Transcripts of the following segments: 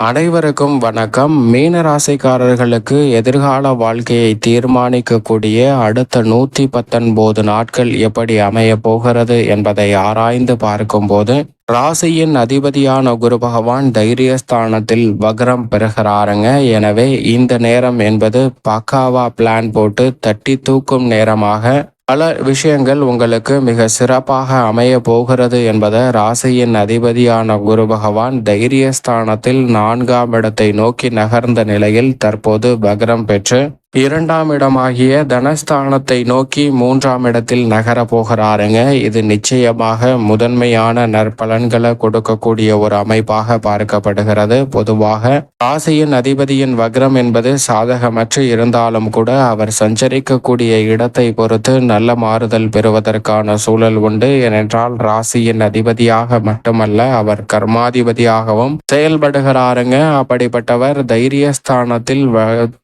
அனைவருக்கும் வணக்கம். மீன ராசிக்காரர்களுக்கு எதிர்கால வாழ்க்கையை தீர்மானிக்கக்கூடிய அடுத்த 119 நாட்கள் எப்படி அமைய போகிறது என்பதை ஆராய்ந்து பார்க்கும்போது, ராசியின் அதிபதியான குரு பகவான் தைரியஸ்தானத்தில் வக்ரம் பெறுகிறாருங்க. எனவே இந்த நேரம் என்பது பக்காவா பிளான் போட்டு தட்டி தூக்கும் நேரமாக பல விஷயங்கள் உங்களுக்கு மிக சிறப்பாக அமைய போகிறது என்பதை ராசியின் அதிபதியான குரு பகவான் தைரியஸ்தானத்தில் 4ஆம் இடத்தை நோக்கி நகர்ந்த நிலையில் தற்போது வக்ரம் பெற்று 2ஆம் இடமாகிய தனஸ்தானத்தை நோக்கி 3ஆம் இடத்தில் நகர போகிறாருங்க. இது நிச்சயமாக முதன்மையான நற்பலன்களை கொடுக்கக்கூடிய ஒரு அமைப்பாக பார்க்கப்படுகிறது. பொதுவாக ராசியின் அதிபதியின் வக்ரம் என்பது சாதகமற்று இருந்தாலும் கூட அவர் சஞ்சரிக்கக்கூடிய இடத்தை பொறுத்து நல்ல மாறுதல் பெறுவதற்கான சூழல் உண்டு. ஏனென்றால் ராசியின் அதிபதியாக மட்டுமல்ல, அவர் கர்மாதிபதியாகவும் செயல்படுகிறாருங்க. அப்படிப்பட்டவர் தைரியஸ்தானத்தில்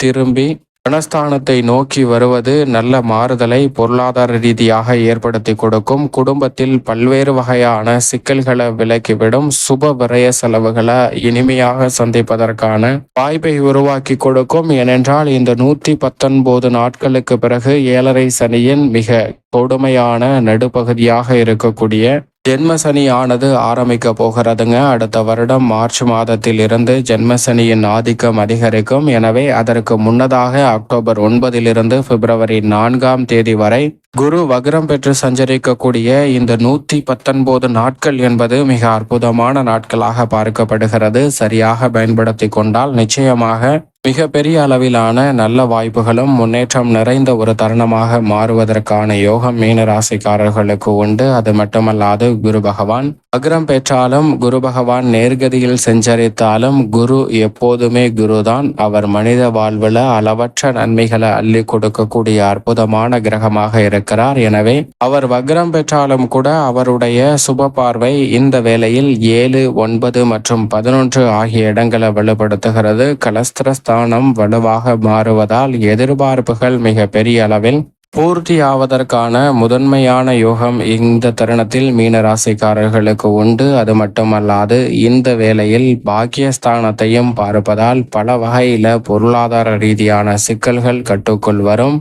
திரும்பி தனஸ்தானத்தை நோக்கி வருவது நல்ல மாறுதலை பொருளாதார ரீதியாக ஏற்படுத்தி கொடுக்கும். குடும்பத்தில் பல்வேறு வகையான சிக்கல்களை விலக்கிவிடும். சுப விரய செலவுகளை இனிமையாக சந்திப்பதற்கான வாய்ப்பை உருவாக்கி கொடுக்கும். ஏனென்றால் இந்த 119 நாட்களுக்கு பிறகு 7.5 சனியின் மிக கொடுமையான நடுப்பகுதியாக இருக்கக்கூடிய ஜென்மசனி ஆனது ஆரம்பிக்க போகிறதுங்க. அடுத்த வருடம் மார்ச் மாதத்தில் இருந்து ஜென்மசனியின் ஆதிக்கம் அதிகரிக்கும். எனவே அதற்கு முன்னதாக அக்டோபர் 9 பிப்ரவரி 4ஆம் தேதி வரை குரு வக்ரம் பெற்று சஞ்சரிக்கக்கூடிய இந்த 119 நாட்கள் என்பது மிக அற்புதமான நாட்களாக பார்க்கப்படுகிறது. சரியாக பயன்படுத்தி கொண்டால் நிச்சயமாக மிக பெரிய அளவிலான நல்ல வாய்ப்புகளும் முன்னேற்றம் நிறைந்த ஒரு தருணமாக மாறுவதற்கான யோகம் மீன ராசிக்காரர்களுக்கு உண்டு. அது மட்டுமல்லாது குரு பகவான் வக்ரம் பெற்றாலும், குரு பகவான் நேர்கதியில் செஞ்சரித்தாலும் குரு எப்போதுமே குருதான். அவர் மனித வாழ்வில் அளவற்ற நன்மைகளை அள்ளி கொடுக்கக்கூடிய அற்புதமான கிரகமாக இருக்கிறார். எனவே அவர் வக்ரம் பெற்றாலும் கூட அவருடைய சுப பார்வை இந்த வேளையில் 7, 9 மற்றும் 11 ஆகிய இடங்களை வலுப்படுத்துகிறது. கலஸ்திரஸ்தானம் வலுவாக மாறுவதால் எதிர்பார்ப்புகள் மிக பெரிய அளவில் பூர்த்தியாவதற்கான முதன்மையான யோகம் இந்த தருணத்தில் மீனராசிக்காரர்களுக்கு உண்டு. அது மட்டுமல்லாது இந்த வேளையில் பாக்கியஸ்தானத்தையும் பார்ப்பதால் பல வகையில பொருளாதார ரீதியான சிக்கல்கள் கட்டுக்குள் வரும்.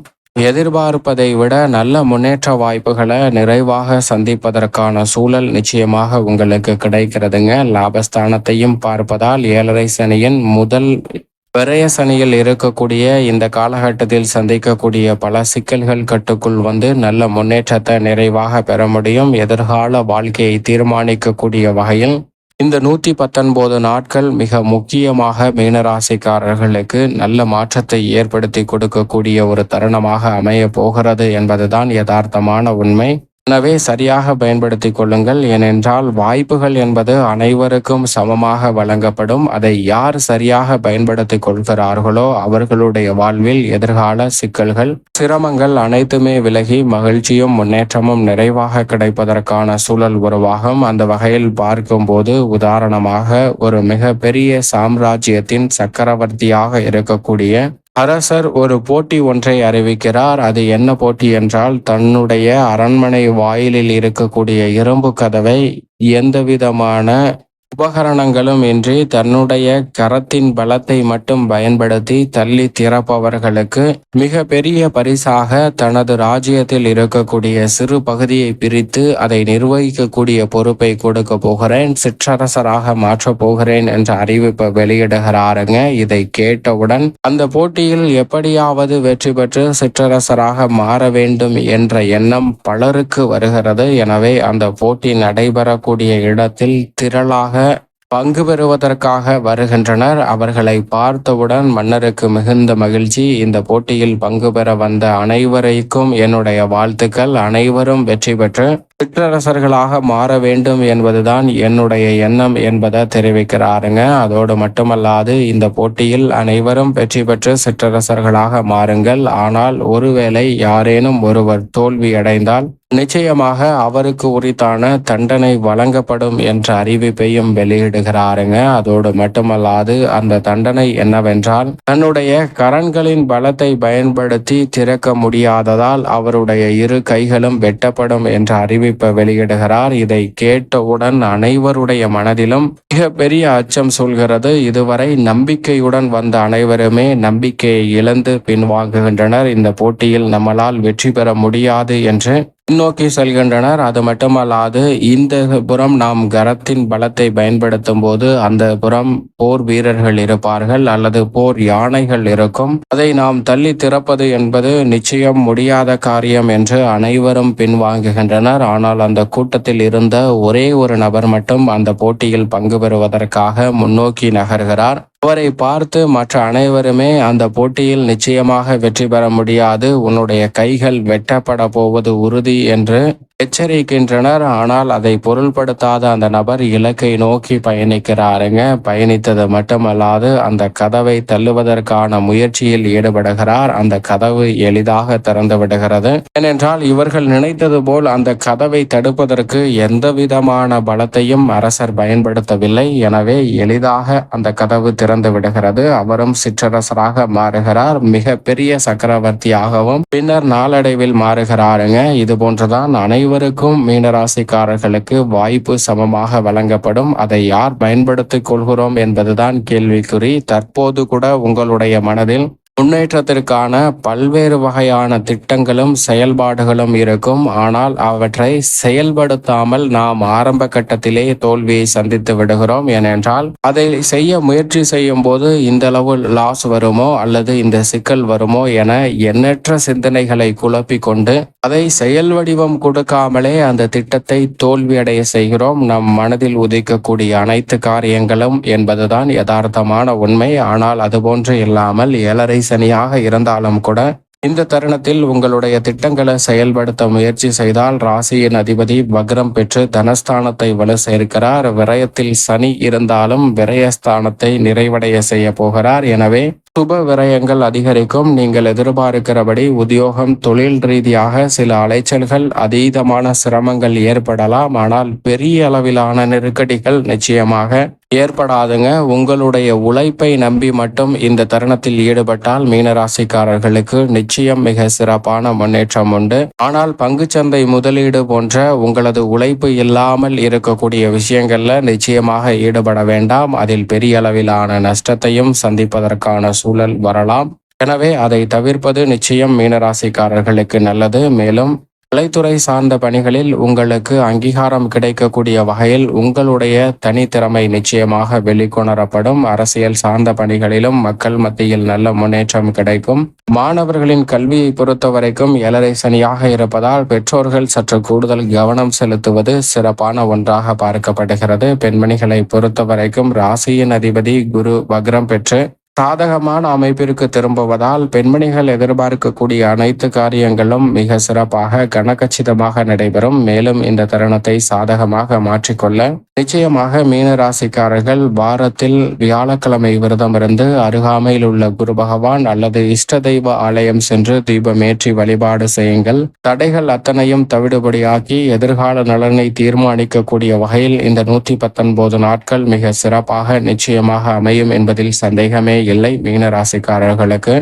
எதிர்பார்ப்பதை விட நல்ல முன்னேற்ற வாய்ப்புகளை நிறைவாக சந்திப்பதற்கான சூழல் நிச்சயமாக உங்களுக்கு கிடைக்கிறதுங்க. லாபஸ்தானத்தையும் பார்ப்பதால் 7.5 சனியின் முதல் விரய சனியில் இருக்கக்கூடிய இந்த காலகட்டத்தில் சந்திக்கக்கூடிய பல சிக்கல்கள் கட்டுக்குள் வந்து நல்ல முன்னேற்றத்தை நிறைவாக பெற முடியும். எதிர்கால வாழ்க்கையை தீர்மானிக்கக்கூடிய வகையில் இந்த 119 நாட்கள் மிக முக்கியமாக மீனராசிக்காரர்களுக்கு நல்ல மாற்றத்தை ஏற்படுத்தி கொடுக்கக்கூடிய ஒரு தருணமாக அமைய போகிறது என்பதுதான் யதார்த்தமான உண்மை. எனவே சரியாக பயன்படுத்தி கொள்ளுங்கள். ஏனென்றால் வாய்ப்புகள் என்பது அனைவருக்கும் சமமாக வழங்கப்படும். அதை யார் சரியாக பயன்படுத்தி கொள்கிறார்களோ அவர்களுடைய வாழ்வில் எதிர்கால சிக்கல்கள், சிரமங்கள் அனைத்துமே விலகி மகிழ்ச்சியும் முன்னேற்றமும் நிறைவாக கிடைப்பதற்கான சூழல் உருவாகும். அந்த வகையில் பார்க்கும்போது உதாரணமாக ஒரு மிக பெரிய சாம்ராஜ்யத்தின் சக்கரவர்த்தியாக இருக்கக்கூடிய அரசர் ஒரு போட்டி ஒன்றை அறிவிக்கிறார். அது என்ன போட்டி என்றால், தன்னுடைய அரண்மனை வாயிலில் இருக்கக்கூடிய இரும்பு கதவை எந்தவிதமான உபகரணங்களும் இன்றி தன்னுடைய கரத்தின் பலத்தை மட்டும் பயன்படுத்தி தள்ளி திறப்பவர்களுக்கு மிக பெரிய பரிசாக தனது ராஜ்யத்தில் இருக்கக்கூடிய சிறு பகுதியை பிரித்து அதை நிர்வகிக்கக்கூடிய பொறுப்பை கொடுக்க போகிறேன், சிற்றரசராக மாற்றப் போகிறேன் என்ற அறிவிப்பை வெளியிடுகிறாருங்க. இதை கேட்டவுடன் அந்த போட்டியில் எப்படியாவது வெற்றி பெற்று சிற்றரசராக மாற வேண்டும் என்ற எண்ணம் பலருக்கு வருகிறது. எனவே அந்த போட்டி நடைபெறக்கூடிய இடத்தில் திரளாக பங்கு பெறுவதற்காக வருகின்றனர். அவர்களை பார்த்தவுடன் மன்னருக்கு மிகுந்த மகிழ்ச்சி. இந்த போட்டியில் பங்கு பெற வந்த அனைவருக்கும் என்னுடைய வாழ்த்துக்கள். அனைவரும் வெற்றி பெற்று சிற்றரசர்களாக மாற வேண்டும் என்பதுதான் என்னுடைய எண்ணம் என்பதை தெரிவிக்கிறாருங்க. அதோடு மட்டுமல்லாது இந்த போட்டியில் அனைவரும் வெற்றி பெற்று சிற்றரசர்களாக மாறுங்கள். ஆனால் ஒருவேளை யாரேனும் ஒருவர் தோல்வி அடைந்தால் நிச்சயமாக அவருக்கு உரித்தான தண்டனை வழங்கப்படும் என்ற அறிவிப்பையும் வெளியிடுகிறாருங்க. அதோடு மட்டுமல்லாது அந்த தண்டனை என்னவென்றால், தன்னுடைய கரன்களின் பலத்தை பயன்படுத்தி திறக்க முடியாததால் அவருடைய இரு கைகளும் வெட்டப்படும் என்ற அறிவிப்பை வெளியிடுகிறார். இதை கேட்டவுடன் அனைவருடைய மனதிலும் மிக பெரிய அச்சம் சொல்கிறது. இதுவரை நம்பிக்கையுடன் வந்த அனைவருமே நம்பிக்கையை இழந்து பின்வாங்குகின்றனர். இந்த போட்டியில் நம்மளால் வெற்றி பெற முடியாது என்று பின்னோக்கி செல்கின்றனர். அது மட்டுமல்லாது இந்த புறம் நாம் கரத்தின் பலத்தை பயன்படுத்தும் போது அந்த புறம் போர் வீரர்கள் இருப்பார்கள் அல்லது போர் யானைகள் இருக்கும். அதை நாம் தள்ளி திறப்பது என்பது நிச்சயம் முடியாத காரியம் என்று அனைவரும் பின்வாங்குகின்றனர். ஆனால் அந்த கூட்டத்தில் இருந்த ஒரே ஒரு நபர் மட்டும் அந்த போட்டியில் பங்கு பெறுவதற்காக முன்னோக்கி நகர்கிறார். அவரை பார்த்து மற்ற அனைவருமே அந்த போட்டியில் நிச்சயமாக வெற்றி பெற முடியாது, உன்னுடைய கைகள் வெட்டப்பட போவது உறுதி என்று எச்சரிக்கின்றனர். ஆனால் அதை பொருள்படுத்தாத அந்த நபர் இலக்கை நோக்கி பயணிக்கிறாருங்க. பயணித்தது மட்டுமல்லாது அந்த கதவை தள்ளுவதற்கான முயற்சியில் ஈடுபடுகிறார். அந்த கதவு எளிதாக திறந்து விடுகிறது. ஏனென்றால் இவர்கள் நினைத்தது போல் அந்த கதவை தடுப்பதற்கு எந்த விதமான பலத்தையும் அரசர் பயன்படுத்தவில்லை. எனவே எளிதாக அந்த கதவு திறந்து விடுகிறது. அவரும் சிற்றரசராக மாறுகிறார். மிக பெரிய சக்கரவர்த்தியாகவும் பின்னர் நாளடைவில் மாறுகிறாருங்க. இது போன்றுதான் அனைவருக்கும் மீனராசிக்காரர்களுக்கு வாய்ப்பு சமமாக வழங்கப்படும். அதை யார் பயன்படுத்திக் கொள்கிறோம் என்பதுதான் கேள்விக்குறி. தற்போது கூட உங்களுடைய மனதில் முன்னேற்றத்திற்கான பல்வேறு வகையான திட்டங்களும் செயல்பாடுகளும் இருக்கும். ஆனால் அவற்றை செயல்படுத்தாமல் நாம் ஆரம்ப கட்டத்திலே தோல்வியை சந்தித்து விடுகிறோம். ஏனென்றால் அதை செய்ய முயற்சி செய்யும் போது இந்த அளவு லாஸ் வருமோ அல்லது இந்த சிக்கல் வருமோ என எண்ணற்ற சிந்தனைகளை குழப்பிக் கொண்டு அதை செயல் வடிவம் கொடுக்காமலே அந்த திட்டத்தை தோல்வியடைய செய்கிறோம். நம் மனதில் உதிக்கக்கூடிய அனைத்து காரியங்களும் என்பதுதான் யதார்த்தமான உண்மை. ஆனால் அதுபோன்று இல்லாமல் ஏழரை சனியாக இருந்தாலும் கூட இந்த தருணத்தில் உங்களுடைய திட்டங்களை செயல்படுத்த முயற்சி செய்தால் ராசியின் அதிபதி வக்ரம் பெற்று தனஸ்தானத்தை வலு சேர்க்கிறார். விரயத்தில் சனி இருந்தாலும் விரயஸ்தானத்தை நிறைவடைய செய்ய போகிறார். எனவே சுப விரயங்கள் அதிகரிக்கும். நீங்கள் எதிர்பார்க்கிறபடி உத்தியோகம் தொழில் ரீதியாக சில அலைச்சல்கள் அதீதமான சிரமங்கள் ஏற்படலாம். ஆனால் பெரிய அளவிலான நெருக்கடிகள் நிச்சயமாக ஏற்படாதுங்க. உங்களுடைய உழைப்பை நம்பி மட்டும் இந்த தருணத்தில் ஈடுபட்டால் மீனராசிக்காரர்களுக்கு நிச்சயம் மிக சிறப்பான முன்னேற்றம் உண்டு. ஆனால் பங்குச்சந்தை முதலீடு போன்ற உங்களது உழைப்பு இல்லாமல் இருக்கக்கூடிய விஷயங்கள்ல நிச்சயமாக ஈடுபட வேண்டாம். அதில் பெரிய அளவிலான நஷ்டத்தையும் சந்திப்பதற்கான சூழல் வரலாம். எனவே அதை தவிர்ப்பது நிச்சயம் மீனராசிக்காரர்களுக்கு நல்லது. மேலும் கலைத்துறை சார்ந்த பணிகளில் உங்களுக்கு அங்கீகாரம் கிடைக்கக்கூடிய வகையில் உங்களுடைய தனித்திறமை நிச்சயமாக வெளிக்கொணரப்படும். அரசியல் சார்ந்த பணிகளிலும் மக்கள் மத்தியில் நல்ல முன்னேற்றம் கிடைக்கும். மாணவர்களின் கல்வியை பொறுத்த வரைக்கும் ஏழரை சனியாக இருப்பதால் பெற்றோர்கள் சற்று கூடுதல் கவனம் செலுத்துவது சிறப்பான ஒன்றாக பார்க்கப்படுகிறது. பெண்மணிகளை பொறுத்த வரைக்கும் ராசியின் அதிபதி குரு வக்ரம் பெற்று சாதகமான அமைப்பிற்கு திரும்புவதால் பெண்மணிகள் எதிர்பார்க்கக்கூடிய அனைத்து காரியங்களும் மிக சிறப்பாக கனகச்சிதமாக நடைபெறும். மேலும் இந்த தருணத்தை சாதகமாக மாற்றிக்கொள்ள நிச்சயமாக மீனராசிக்காரர்கள் வாரத்தில் வியாழக்கிழமை விரதம் இருந்து அருகாமையில் உள்ள குரு பகவான் அல்லது இஷ்ட தெய்வ ஆலயம் சென்று தீபமேற்றி வழிபாடு செய்யுங்கள். தடைகள் அத்தனையும் தவிடுபடியாக்கி எதிர்கால நலனை தீர்மானிக்கக்கூடிய வகையில் இந்த 119 நாட்கள் மிக சிறப்பாக நிச்சயமாக அமையும் என்பதில் சந்தேகமே இல்லை. மீனராசிக்காரர்களுக்கு